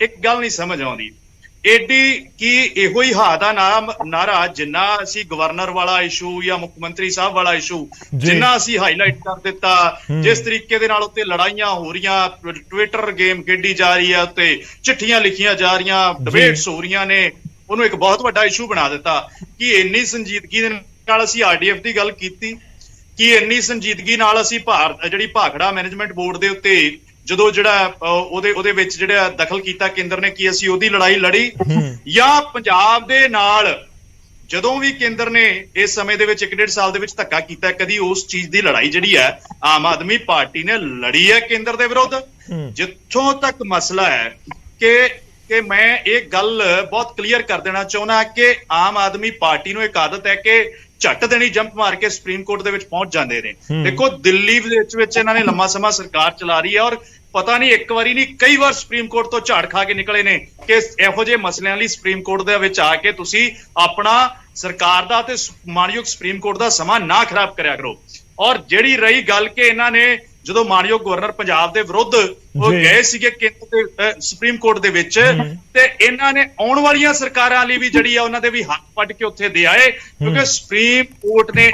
ਨਹੀਂ ਸਮਝ ਆਉਂਦੀ, ਏਡੀ ਕੀ ਇਹੋ ਹੀ ਹਾ ਦਾ ਨਾਰਾ ਜਿੰਨਾ ਅਸੀਂ ਗਵਰਨਰ ਵਾਲਾ ਇਸ਼ੂ ਜਾਂ ਮੁੱਖ ਮੰਤਰੀ ਸਾਹਿਬ ਵਾਲਾ ਇਸ਼ੂ ਜਿੰਨਾ ਅਸੀਂ ਹਾਈਲਾਈਟ ਕਰ ਦਿੱਤਾ, ਜਿਸ ਤਰੀਕੇ ਦੇ ਨਾਲ ਉੱਤੇ ਲੜਾਈਆਂ ਹੋ ਰਹੀਆਂ, ਟਵਿੱਟਰ ਗੇਮ ਖੇਡੀ ਜਾ ਰਹੀ ਹੈ, ਉੱਤੇ ਚਿੱਠੀਆਂ ਲਿਖੀਆਂ ਜਾ ਰਹੀਆਂ, ਡਿਬੇਟਸ ਹੋ ਰਹੀਆਂ ਨੇ, ਉਹਨੂੰ ਇੱਕ ਬਹੁਤ ਵੱਡਾ ਇਸ਼ੂ ਬਣਾ ਦਿੱਤਾ। ਕਿ ਇੰਨੀ ਸੰਜੀਦਗੀ ਦੇ ਨਾਲ ਅਸੀਂ RDF ਦੀ ਗੱਲ ਕੀਤੀ, ਕਿ ਇੰਨੀ ਸੰਜੀਦਗੀ ਨਾਲ ਅਸੀਂ ਜਿਹੜੀ ਭਾਖੜਾ ਮੈਨੇਜਮੈਂਟ ਬੋਰਡ ਦੇ ਉੱਤੇ ਜਦੋਂ ਜਿਹੜਾ ਉਹਦੇ ਵਿੱਚ ਜਿਹੜਾ ਦਖਲ ਕੀਤਾ ਕੇਂਦਰ ਨੇ, ਕੀ ਅਸੀਂ ਉਹਦੀ ਲੜਾਈ ਲੜੀ? ਜਾਂ ਪੰਜਾਬ ਦੇ ਨਾਲ ਜਦੋਂ ਵੀ ਕੇਂਦਰ ਨੇ ਇਸ ਸਮੇਂ ਦੇ ਵਿੱਚ 1.5 ਸਾਲ ਦੇ ਵਿੱਚ ਧੱਕਾ ਕੀਤਾ, ਕਦੀ ਉਸ ਚੀਜ਼ ਦੀ ਲੜਾਈ ਜਿਹੜੀ ਹੈ ਆਮ ਆਦਮੀ ਪਾਰਟੀ ਨੇ ਲੜੀ ਹੈ ਕੇਂਦਰ ਦੇ ਵਿਰੁੱਧ? ਜਿੱਥੋਂ ਤੱਕ ਮਸਲਾ ਹੈ ਕਿ ਮੈਂ ਇਹ ਗੱਲ ਬਹੁਤ ਕਲੀਅਰ ਕਰ ਦੇਣਾ ਚਾਹੁੰਦਾ ਕਿ ਆਮ ਆਦਮੀ ਪਾਰਟੀ ਨੂੰ ਇੱਕ ਆਦਤ ਹੈ ਕਿ ਝੱਟ ਦੇਣੀ ਜੰਪ ਮਾਰ ਕੇ ਸੁਪਰੀਮ ਕੋਰਟ ਦੇ ਵਿੱਚ ਪਹੁੰਚ ਜਾਂਦੇ ਨੇ। ਦੇਖੋ ਦਿੱਲੀ ਦੇ ਵਿੱਚ ਇਹਨਾਂ ਨੇ ਲੰਮਾ ਸਮਾਂ ਸਰਕਾਰ ਚਲਾ ਰਹੀ ਹੈ ਔਰ ਪਤਾ ਨਹੀਂ ਇੱਕ ਵਾਰੀ ਨਹੀਂ ਕਈ ਵਾਰ ਸੁਪਰੀਮ ਕੋਰਟ ਤੋਂ ਝਾੜ ਖਾ ਕੇ ਨਿਕਲੇ ਨੇ ਕਿ ਇਹੋ ਜਿਹੇ ਮਸਲਿਆਂ ਲਈ ਸੁਪਰੀਮ ਕੋਰਟ ਦੇ ਵਿੱਚ ਆ ਕੇ ਤੁਸੀਂ ਆਪਣਾ ਸਰਕਾਰ ਦਾ ਤੇ ਮਾਨਯੋਗ ਸੁਪਰੀਮ ਕੋਰਟ ਦਾ ਸਮਾਂ ਨਾ ਖਰਾਬ ਕਰਿਆ ਕਰੋ। ਔਰ ਜਿਹੜੀ ਰਹੀ ਗੱਲ ਕਿ ਇਹਨਾਂ ਨੇ ਜਦੋਂ ਮਾਨਯੋਗ ਗਵਰਨਰ ਪੰਜਾਬ ਦੇ ਵਿਰੁੱਧ ਉਹ ਗਏ ਸੀਗੇ ਕੇਂਦਰ ਦੇ ਸੁਪਰੀਮ ਕੋਰਟ ਦੇ ਵਿੱਚ, ਤੇ ਇਹਨਾਂ ਨੇ ਆਉਣ ਵਾਲੀਆਂ ਸਰਕਾਰਾਂ ਲਈ ਵੀ ਜਿਹੜੀ ਆ ਉਹਨਾਂ ਦੇ ਵੀ ਹੱਥ ਪੱਟ ਕੇ ਉੱਥੇ ਦੇ ਆਏ, ਕਿਉਂਕਿ ਸੁਪਰੀਮ ਕੋਰਟ ਨੇ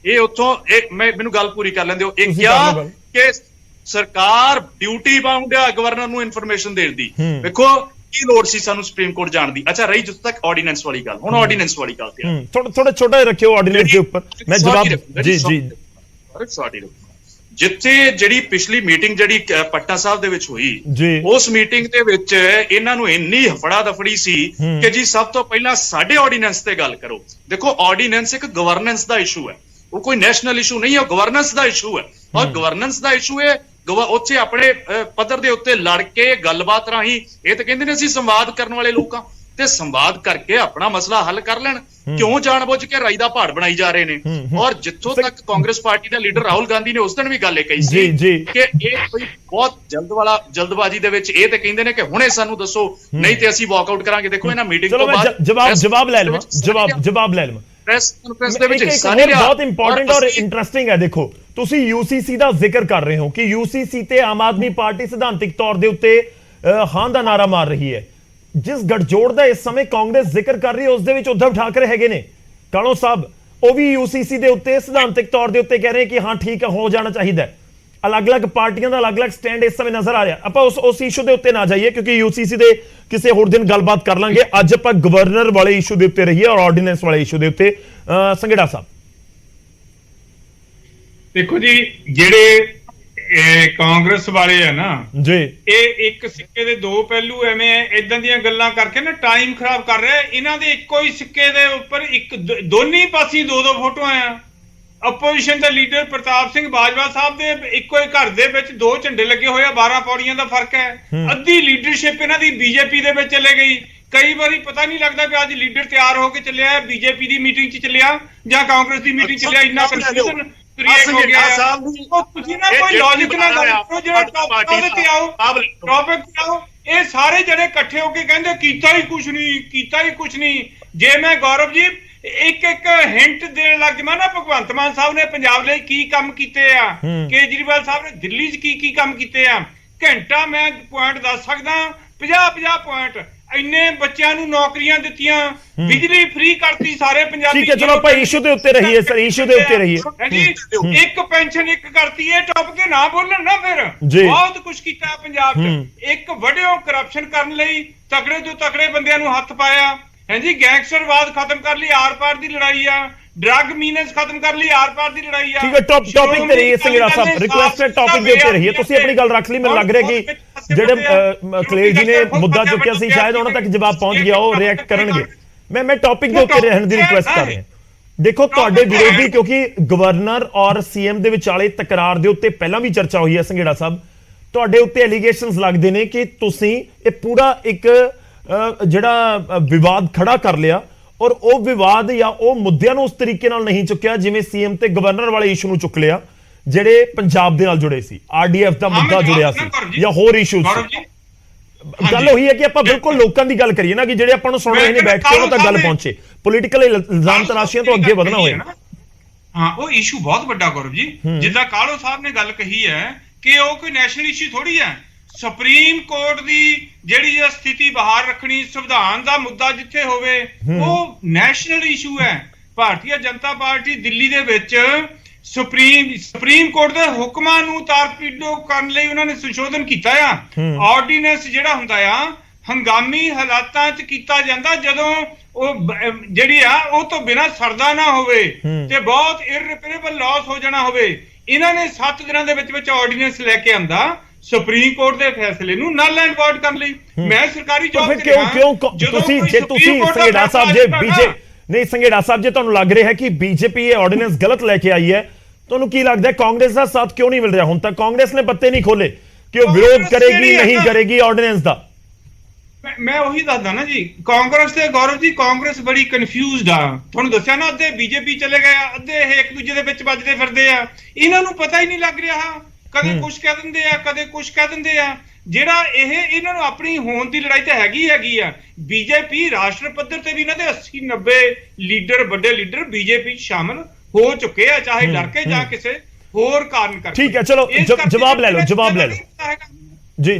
ਇਹ ਉੱਥੋਂ ਮੈਨੂੰ ਗੱਲ ਪੂਰੀ ਕਰ ਲੈਂਦੇ ਹੋ, ਇਹ ਕਿਹਾ ਕਿ ਸਰਕਾਰ ਡਿਊਟੀ ਬਾਉਂਡ ਆ ਗਵਰਨਰ ਨੂੰ ਇਨਫੋਰਮੇਸ਼ਨ ਦੇਣ ਦੀ। ਵੇਖੋ ਕੀ ਲੋੜ ਸੀ ਸਾਨੂੰ ਸੁਪਰੀਮ ਕੋਰਟ ਜਾਣ ਦੀ। ਅੱਛਾ, ਰਹੀ ਜਿੱਥੇ ਤੱਕ ਆਰਡੀਨੈਂਸ ਵਾਲੀ ਗੱਲ, ਹੁਣ ਆਰਡੀਨੈਂਸ ਵਾਲੀ ਗੱਲ ਤੇ ਥੋੜਾ ਛੋਟਾ ਰੱਖਿਓ ਆਰਡੀਨੈਂਸ ਦੇ ਉੱਪਰ ਮੈਂ ਜਵਾਬ ਜੀ ਜਿੱਥੇ ਜਿਹੜੀ ਪਿਛਲੀ ਮੀਟਿੰਗ ਜਿਹੜੀ ਪਟਨਾ ਸਾਹਿਬ ਦੇ ਵਿੱਚ ਹੋਈ, ਉਸ ਮੀਟਿੰਗ ਦੇ ਵਿੱਚ ਇਹਨਾਂ ਨੂੰ ਇੰਨੀ ਹਫੜਾ ਦਫੜੀ ਸੀ ਕਿ ਜੀ ਸਭ ਤੋਂ ਪਹਿਲਾਂ ਸਾਡੇ ਆਰਡੀਨੈਂਸ ਤੇ ਗੱਲ ਕਰੋ। ਦੇਖੋ ਆਰਡੀਨੈਂਸ ਇੱਕ ਗਵਰਨੈਂਸ ਦਾ ਇਸ਼ੂ ਹੈ, ਉਹ ਕੋਈ ਨੈਸ਼ਨਲ ਇਸ਼ੂ ਨਹੀਂ ਹੈ, ਉਹ ਗਵਰਨੈਂਸ ਦਾ ਇਸ਼ੂ ਹੈ। ਔਰ ਗਵਰਨੈਂਸ ਦਾ ਇਸ਼ੂ ਹੈ ਉੱਥੇ ਆਪਣੇ ਪੱਧਰ ਦੇ ਉੱਤੇ ਲੜ ਕੇ ਗੱਲਬਾਤ ਰਾਹੀਂ, ਇਹ ਤਾਂ ਕਹਿੰਦੇ ਨੇ ਅਸੀਂ ਸੰਵਾਦ ਕਰਨ ਵਾਲੇ ਲੋਕਾਂ, ਤੇ ਸੰਵਾਦ ਕਰਕੇ ਆਪਣਾ ਮਸਲਾ ਹੱਲ ਕਰ ਲੈਣ। ਕਿਉਂ ਜਾਣਬੁੱਝ ਕੇ ਰਾਈ ਦਾ ਪਹਾੜ ਬਣਾਈ ਜਾ ਰਹੇ ਨੇ? ਔਰ ਜਿੱਥੋਂ ਤੱਕ ਕਾਂਗਰਸ ਪਾਰਟੀ ਦੇ ਲੀਡਰ ਰਾਹੁਲ ਗਾਂਧੀ ਨੇ ਉਸ ਦਿਨ ਵੀ ਗੱਲ ਇਹ ਕਹੀ ਸੀ ਕਿ ਇਹ ਕੋਈ ਬਹੁਤ ਜਲਦਬਾਜ਼ੀ ਦੇ ਵਿੱਚ ਇਹ ਤੇ ਕਹਿੰਦੇ ਨੇ ਕਿ ਹੁਣੇ ਸਾਨੂੰ ਦੱਸੋ ਨਹੀਂ ਤੇ ਅਸੀਂ ਵਾਕਆਊਟ ਕਰਾਂਗੇ। ਦੇਖੋ ਇਹਨਾਂ ਮੀਟਿੰਗ ਤੋਂ ਬਾਅਦ ਜਵਾਬ ਲੈ ਲਵਾਂ ਪ੍ਰੈਸ ਕਾਨਫਰੰਸ ਦੇ ਵਿੱਚ ਹਿੱਸਾ ਨਹੀਂ ਲਿਆ। ਬਹੁਤ ਇੰਪੋਰਟੈਂਟ ਔਰ ਇੰਟਰਸਟਿੰਗ ਹੈ। ਦੇਖੋ ਤੁਸੀਂ UCC ਦਾ ਜ਼ਿਕਰ ਕਰ ਰਹੇ ਹੋ ਕਿ UCC ਤੇ ਆਮ ਆਦਮੀ ਪਾਰਟੀ ਸਿਧਾਂਤਿਕ ਤੌਰ ਦੇ ਉੱਤੇ ਹਾਂ ਦਾ ਨਾਰਾ ਮਾਰ ਰਹੀ ਹੈ। ਜਿਸ ਗਠਜੋੜ ਦਾ ਇਸ ਸਮੇਂ ਕਾਂਗਰਸ ਜ਼ਿਕਰ ਕਰ ਰਹੀ ਹੈ ਉਸ ਦੇ ਵਿੱਚ ਉद्धਵ ਠਾਕਰੇ ਹੈਗੇ ਨੇ, ਕਾਣੋ ਸਾਹਿਬ, ਉਹ ਵੀ UCC ਦੇ ਉੱਤੇ ਸਿਧਾਂਤਿਕ ਤੌਰ ਦੇ ਉੱਤੇ ਕਹਿ ਰਹੇ ਕਿ ਹਾਂ ਠੀਕ ਹੈ, ਹੋ ਜਾਣਾ ਚਾਹੀਦਾ। ਅਲੱਗ-ਅਲੱਗ ਪਾਰਟੀਆਂ ਦਾ ਅਲੱਗ-ਅਲੱਗ ਸਟੈਂਡ ਇਸ ਸਮੇਂ ਨਜ਼ਰ ਆ ਰਿਹਾ। ਆਪਾਂ ਉਸ ਇਸ਼ੂ ਦੇ ਉੱਤੇ ਨਾ ਜਾਈਏ ਕਿਉਂਕਿ UCC ਦੇ ਕਿਸੇ ਹੋਰ ਦਿਨ ਗੱਲਬਾਤ ਕਰ ਲਾਂਗੇ। ਅੱਜ ਆਪਾਂ ਗਵਰਨਰ ਵਾਲੇ ਇਸ਼ੂ ਦੇ ਉੱਤੇ ਰਹੀਏ ਔਰ ਆਰਡੀਨੈਂਸ ਵਾਲੇ ਇਸ਼ੂ ਦੇ ਉੱਤੇ। ਸੰਘੇੜਾ ਸਾਹਿਬ, ਦੇਖੋ ਜੀ ਜਿਹੜੇ ਕਾਂਗਰਸ ਵਾਲੇ ਆ ਨਾ ਜੀ, ਇਹ ਇੱਕ ਸਿੱਕੇ ਦੇ ਦੋ ਪਹਿਲੂ ਐਵੇਂ ਇਦਾਂ ਦੀਆਂ ਗੱਲਾਂ ਕਰਕੇ ਨਾ ਟਾਈਮ ਖਰਾਬ ਕਰ ਰਿਹਾ। ਇਹਨਾਂ ਦੇ ਇੱਕੋ ਹੀ ਸਿੱਕੇ ਦੇ ਉੱਪਰ ਇੱਕ ਦੋਨੀ ਪਾਸੇ ਦੋ ਫੋਟੋਆਂ ਆ। ਆਪੋਜੀਸ਼ਨ ਦੇ ਲੀਡਰ ਪ੍ਰਤਾਪ ਸਿੰਘ ਬਾਜਵਾ ਸਾਹਿਬ ਦੇ ਇੱਕੋ ਹੀ ਘਰ ਦੇ ਵਿੱਚ ਦੋ ਝੰਡੇ ਲੱਗੇ ਹੋਏ ਆ, 12 ਪੌੜੀਆਂ ਦਾ ਫਰਕ ਹੈ। ਅੱਧੀ ਲੀਡਰਸ਼ਿਪ ਇਹਨਾਂ ਦੀ BJP ਦੇ ਵਿੱਚ ਚਲੇ ਗਈ। ਕਈ ਵਾਰੀ ਪਤਾ ਨਹੀਂ ਲੱਗਦਾ ਕਿ ਅੱਜ ਲੀਡਰ ਤਿਆਰ ਹੋ ਕੇ ਚੱਲਿਆ BJP ਦੀ ਮੀਟਿੰਗ 'ਚ ਚੱਲਿਆ ਜਾਂ ਕਾਂਗਰਸ ਦੀ ਮੀਟਿੰਗ ਚੱਲਿਆ। ਇੰਨਾ ਕਨਫਿਊਜ਼ਨ ਕ੍ਰੀਏਟ ਹੋ ਗਿਆ ਆ। ਤੁਸੀਂ ਨਾ ਕੋਈ ਲੌਜਿਕ ਨਾਲ ਗੱਲ ਕਰੋ, ਜਿਹੜਾ ਟੌਪਿਕ ਤੇ ਆਓ। ਇਹ ਸਾਰੇ ਜਿਹੜੇ ਇਕੱਠੇ ਹੋ ਕੇ ਕਹਿੰਦੇ ਕੀਤਾ ਹੀ ਕੁਛ ਨਹੀਂ। ਜੇ ਮੈਂ ਗੌਰਵ ਜੀ ਇੱਕ ਹਿੰਟ ਦੇਣ ਲੱਗ ਜਾਵਾਂ ਨਾ, ਭਗਵੰਤ ਮਾਨ ਸਾਹਿਬ ਨੇ ਪੰਜਾਬ ਲਈ ਕੀ ਕੰਮ ਕੀਤੇ ਆ, ਕੇਜਰੀਵਾਲ ਸਾਹਿਬ ਨੇ ਦਿੱਲੀ 'ਚ ਕੀ ਕੰਮ ਕੀਤੇ ਆ, ਘੰਟਾ ਮੈਂ ਪੁਆਇੰਟ ਦੱਸ ਸਕਦਾ, 50 ਪੁਆਇੰਟ। ਇੰਨੇ ਬੱਚਿਆਂ ਨੂੰ ਨੌਕਰੀਆਂ ਦਿੱਤੀਆਂ, ਬਿਜਲੀ ਫ੍ਰੀ ਕਰਤੀ ਸਾਰੇ ਪੰਜਾਬੀ। ਠੀਕ ਹੈ, ਚਲੋ ਆਪਾਂ ਇਸ਼ੂ ਦੇ ਉੱਤੇ ਰਹੀਏ ਸਰ, ਇਸ਼ੂ ਦੇ ਉੱਤੇ ਰਹੀਏ। ਇੱਕ ਪੈਨਸ਼ਨ ਇੱਕ ਕਰਤੀ, ਇਹ ਟੱਪ ਕੇ ਨਾ ਬੋਲਣ ਨਾ, ਫਿਰ ਬਹੁਤ ਕੁਝ ਕੀਤਾ ਪੰਜਾਬ 'ਚ। ਇੱਕ ਵੱਡਿਓ ਕਰਪਸ਼ਨ ਕਰਨ ਲਈ ਤਕੜੇ ਤੋਂ ਤਕੜੇ ਬੰਦਿਆਂ ਨੂੰ ਹੱਥ ਪਾਇਆ ਹੈ ਜੀ। ਗੈਂਗਸਟਰਵਾਦ ਖਤਮ ਕਰ ਲਈ, ਆਰ-ਪਾਰ ਦੀ ਲੜਾਈ ਆ। ਡਰੱਗ ਮੀਨਸ ਖਤਮ ਕਰ ਲਈ, ਆਰ-ਪਾਰ ਦੀ ਲੜਾਈ ਆ। ਠੀਕ ਹੈ, ਟੌਪਿਕ ਤੇ ਰਹੀਏ ਸੰਘੇੜਾ ਸਾਹਿਬ, ਰਿਕੁਐਸਟਡ ਟੌਪਿਕ ਦੇ ਉੱਤੇ ਰਹੀਏ। ਤੁਸੀਂ ਆਪਣੀ ਗੱਲ ਰੱਖ ਲਈ, ਮੈਨੂੰ ਲੱਗ ਰਿਹਾ ਕਿ ਜਿਹੜੇ ਕਲੇਰ ਜੀ ਨੇ ਮੁੱਦਾ ਚੁੱਕਿਆ ਸੀ ਸ਼ਾਇਦ ਉਹਨਾਂ ਤੱਕ ਜਵਾਬ ਪਹੁੰਚ ਗਿਆ, ਉਹ ਰਿਐਕਟ ਕਰਨਗੇ। ਮੈਂ ਟੌਪਿਕ ਦੇ ਉੱਤੇ ਰਹਿਣ ਦੀ ਰਿਕੁਐਸਟ ਕਰ ਰਿਹਾ। ਦੇਖੋ ਤੁਹਾਡੇ ਵਿਰੋਧੀ, ਕਿਉਂਕਿ ਗਵਰਨਰ ਔਰ CM ਦੇ ਵਿਚਾਲੇ ਤਕਰਾਰ ਦੇ ਉੱਤੇ ਪਹਿਲਾਂ ਵੀ ਚਰਚਾ ਹੋਈ ਹੈ ਸੰਘੇੜਾ ਸਾਹਿਬ, ਤੁਹਾਡੇ ਉੱਤੇ ਐਲੀਗੇਸ਼ਨਸ ਲੱਗਦੇ ਨੇ ਕਿ ਤੁਸੀਂ ਇਹ ਪੂਰਾ ਇੱਕ ਜਿਹੜਾ ਵਿਵਾਦ ਖੜਾ ਕਰ ਲਿਆ ਔਰ ਉਹ ਵਿਵਾਦ ਜਾਂ ਉਹ ਮੁੱਦਿਆਂ ਨੂੰ ਉਸ ਤਰੀਕੇ ਨਾਲ ਨਹੀਂ ਚੁੱਕਿਆ ਜਿਵੇਂ CM ਤੇ ਗਵਰਨਰ ਵਾਲੇ ਇਸ਼ੂ ਨੂੰ ਚੁੱਕ ਲਿਆ, ਜਿਹੜੇ ਪੰਜਾਬ ਦੇ ਨਾਲ ਜੁੜੇ ਸੀ, RDF ਦਾ ਮੁੱਦਾ ਜੁੜਿਆ ਸੀ ਜਾਂ ਹੋਰ ਇਸ਼ੂ ਸੀ। ਗੱਲ ਉਹੀ ਹੈ ਕਿ ਆਪਾਂ ਬਿਲਕੁਲ ਲੋਕਾਂ ਦੀ ਗੱਲ ਕਰੀਏ ਨਾ, ਕਿ ਜਿਹੜੇ ਆਪਾਂ ਨੂੰ ਸੁਣ ਰਹੇ ਨੇ ਬੈਠ ਕੇ ਉਹਨਾਂ ਤੱਕ ਗੱਲ ਪਹੁੰਚੇ। ਪੋਲੀਟੀਕਲ ਇਲਜ਼ਾਮ ਤਰਾਸ਼ੀਆਂ ਤੋਂ ਅੱਗੇ ਵਧਣਾ ਹੋਏ। ਹਾਂ, ਉਹ ਇਸ਼ੂ ਬਹੁਤ ਵੱਡਾ ਗੌਰਵ ਜੀ, ਜਿੱਦਾਂ ਕਾਲੋ ਸਾਹਿਬ ਨੇ ਗੱਲ ਕਹੀ ਹੈ ਕਿ ਉਹ ਕੋਈ ਨੈਸ਼ਨਲ ਇਸ਼ੂ ਥੋੜੀ ਹੈ। ਸੁਪਰੀਮ ਕੋਰਟ ਦੀ ਜਿਹੜੀ ਸਥਿਤੀ ਬਾਹਰ ਰੱਖਣੀ, ਸੰਵਿਧਾਨ ਦਾ ਮੁੱਦਾ ਜਿੱਥੇ ਹੋਵੇ, ਉਹ ਨੈਸ਼ਨਲ ਇਸ਼ੂ ਹੈ। ਭਾਰਤੀ ਜਨਤਾ ਪਾਰਟੀ ਦਿੱਲੀ ਦੇ ਵਿੱਚ ਸੁਪਰੀਮ ਕੋਰਟ ਦੇ ਹੁਕਮਾਂ ਨੂੰ ਤਾਰਪੀਡੋ ਕਰਨ ਲਈ ਉਹਨਾਂ ਨੇ ਸੰਸ਼ੋਧਨ ਕੀਤਾ ਆ। ਆਰਡੀਨੈਂਸ ਜਿਹੜਾ ਹੁੰਦਾ ਆ ਹੰਗਾਮੀ ਹਾਲਾਤਾਂ 'ਚ ਕੀਤਾ ਜਾਂਦਾ, ਜਦੋਂ ਉਹ ਜਿਹੜੀ ਆ ਉਹ ਤੋਂ ਬਿਨਾਂ ਸਰਦਾ ਨਾ ਹੋਵੇ ਤੇ ਬਹੁਤ ਇਰਰਿਪੇਅਰੇਬਲ ਲਾਸ ਹੋ ਜਾਣਾ ਹੋਵੇ। ਇਹਨਾਂ ਨੇ 7 ਦਿਨਾਂ ਦੇ ਵਿੱਚ ਆਰਡੀਨੈਂਸ ਲੈ ਕੇ ਆਂਦਾ ਸੁਪਰੀਮ ਕੋਰਟ ਦੇ ਫੈਸਲੇ ਨੂੰ ਨਲ ਐਂਡ ਵਾਇਡ ਕਰਨ ਲਈ। ਮੈਂ ਸਰਕਾਰੀ ਜੌਬ ਤੇ ਕਿਉਂ ਤੁਸੀਂ ਸੰਘੇੜਾ ਸਾਹਿਬ ਜੇ ਨਹੀਂ ਸੰਘੇੜਾ ਸਾਹਿਬ ਜੇ ਤੁਹਾਨੂੰ ਲੱਗ ਰਿਹਾ ਹੈ ਕਿ ਬੀਜੇਪੀ ਇਹ ਆਰਡੀਨੈਂਸ ਗਲਤ ਲੈ ਕੇ ਆਈ ਹੈ, ਤੁਹਾਨੂੰ ਕੀ ਲੱਗਦਾ ਹੈ ਕਾਂਗਰਸ ਦਾ ਸਾਥ ਕਿਉਂ ਨਹੀਂ ਮਿਲ ਰਿਹਾ? ਹੁਣ ਤੱਕ ਕਾਂਗਰਸ ਨੇ ਪੱਤੇ ਨਹੀਂ ਖੋਲੇ ਕਿ ਉਹ ਵਿਰੋਧ ਕਰੇਗੀ ਨਹੀਂ ਕਰੇਗੀ ਆਰਡੀਨੈਂਸ ਦਾ। ਮੈਂ ਉਹੀ ਦੱਸਦਾ ਨਾ ਜੀ, ਕਾਂਗਰਸ ਤੇ ਗੌਰਵ ਜੀ ਕਾਂਗਰਸ ਬੜੀ ਕਨਫਿਊਜ਼ਡ ਆ। ਤੁਹਾਨੂੰ ਦੱਸਿਆ ਨਾ, ਅੱਧੇ ਬੀਜੇਪੀ ਚਲੇ ਗਏ ਆ, ਅੱਧੇ ਇਹ ਇੱਕ ਦੂਜੇ ਦੇ ਵਿੱਚ ਵੱਜਦੇ ਫਿਰਦੇ ਆ। ਇਹਨਾਂ ਨੂੰ ਪਤਾ ਹੀ ਨਹੀਂ ਲੱਗ ਰਿਹਾ, ਕਦੇ ਕੁਝ ਕਹਿ ਦਿੰਦੇ ਆ, ਕਦੇ ਕੁਝ ਕਹਿ ਦਿੰਦੇ ਆ। ਜਿਹੜਾ ਇਹਨਾਂ ਨੂੰ ਆਪਣੀ ਹੋਣ ਦੀ ਲੜਾਈ ਤਾਂ ਹੈਗੀ ਆ। ਬੀਜੇਪੀ ਰਾਸ਼ਟਰ ਪੱਧਰ ਤੇ ਵੀ ਇਹਨਾਂ ਦੇ 80-90 ਲੀਡਰ, ਵੱਡੇ ਲੀਡਰ ਬੀਜੇਪੀ ਸ਼ਾਮਲ ਹੋ ਚੁੱਕੇ ਆ, ਚਾਹੇ ਡਰ ਕੇ ਜਾਂ ਕਿਸੇ ਹੋਰ ਕਾਰਨ ਕਰਕੇ। ਠੀਕ ਹੈ, ਚਲੋ ਜਵਾਬ ਲੈ ਲਓ ਜੀ।